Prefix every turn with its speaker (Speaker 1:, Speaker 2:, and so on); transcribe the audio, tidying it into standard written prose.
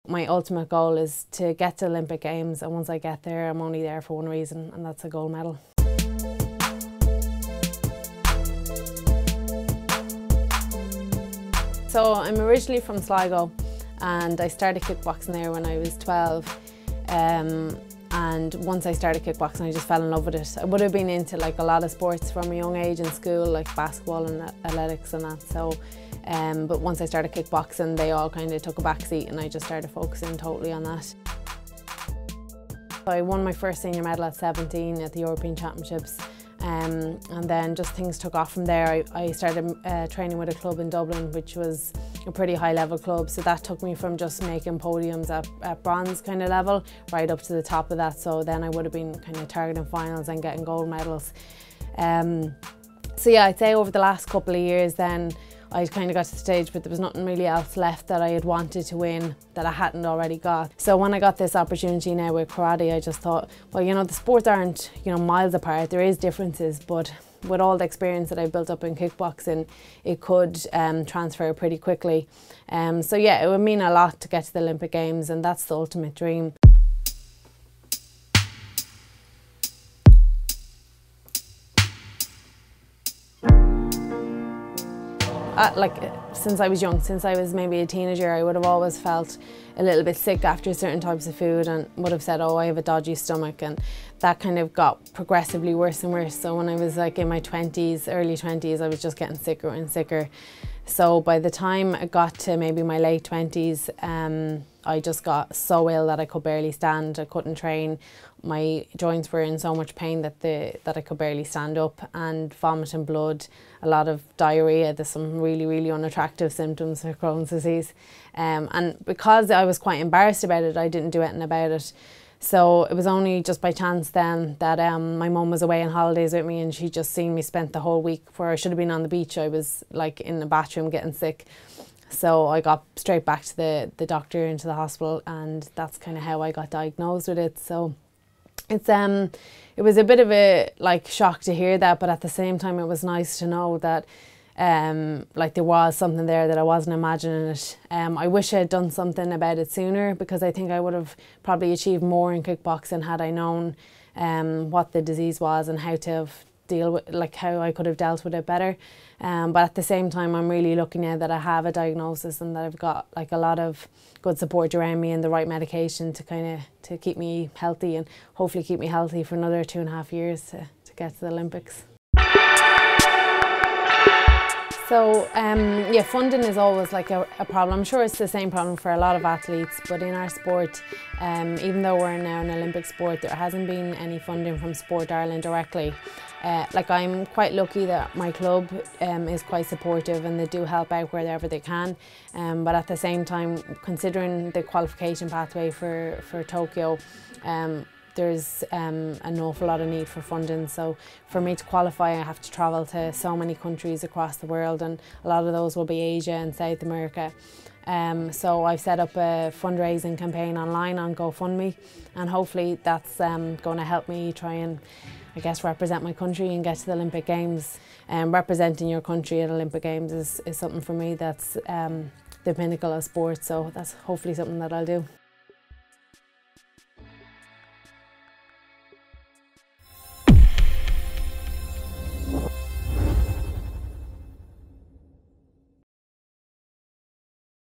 Speaker 1: my ultimate goal is to get to Olympic Games, and once I get there, I'm only there for one reason, and that's a gold medal. So I'm originally from Sligo, and I started kickboxing there when I was 12. And once I started kickboxing, I just fell in love with it. I would have been into like a lot of sports from a young age in school, like basketball and athletics and that. So, but once I started kickboxing, they all kind of took a back seat, and I just started focusing totally on that. I won my first senior medal at 17 at the European Championships. And then just things took off from there. I started training with a club in Dublin, which was a pretty high level club, so that took me from just making podiums at bronze kind of level right up to the top of that. So then I would have been kind of targeting finals and getting gold medals. So yeah, I'd say over the last couple of years then I kind of got to the stage, but there was nothing really else left that I had wanted to win that I hadn't already got. So when I got this opportunity now with karate, I just thought, well, you know, the sports aren't, you know, miles apart. There is differences, but with all the experience that I built up in kickboxing, it could transfer pretty quickly. So yeah, it would mean a lot to get to the Olympic Games, and that's the ultimate dream. Since I was young, since I was maybe a teenager, I would have always felt a little bit sick after certain types of food and would have said, oh, I have a dodgy stomach, and that kind of got progressively worse and worse. So when I was like in my 20s, early 20s, I was just getting sicker and sicker. So by the time I got to maybe my late 20s, I just got so ill that I could barely stand. I couldn't train. My joints were in so much pain that I could barely stand up, and vomiting blood, a lot of diarrhea. There's some really, really unattractive symptoms of Crohn's disease. And because I was quite embarrassed about it, I didn't do anything about it. So it was only just by chance then that my mum was away on holidays with me, and she just seen me spent the whole week where I should have been on the beach. I was like in the bathroom getting sick. So I got straight back to the doctor, into the hospital, and that's kind of how I got diagnosed with it. So it's it was a bit of a like shock to hear that, but at the same time it was nice to know that like there was something there, that I wasn't imagining it. I wish I had done something about it sooner, because I think I would have probably achieved more in kickboxing had I known what the disease was and how to deal with, like how I could have dealt with it better. But at the same time, I'm really lucky now that I have a diagnosis and that I've got like a lot of good support around me and the right medication to kind of to keep me healthy, and hopefully keep me healthy for another 2.5 years to get to the Olympics. So yeah, funding is always like a problem. I'm sure it's the same problem for a lot of athletes, but in our sport, even though we're now an Olympic sport, there hasn't been any funding from Sport Ireland directly. Like I'm quite lucky that my club is quite supportive, and they do help out wherever they can. But at the same time, considering the qualification pathway for Tokyo, there's an awful lot of need for funding. So for me to qualify, I have to travel to so many countries across the world, and a lot of those will be Asia and South America. So I've set up a fundraising campaign online on GoFundMe, and hopefully that's going to help me try and, I guess, represent my country and get to the Olympic Games. Representing your country at Olympic Games is something for me that's the pinnacle of sport, so that's hopefully something that I'll do.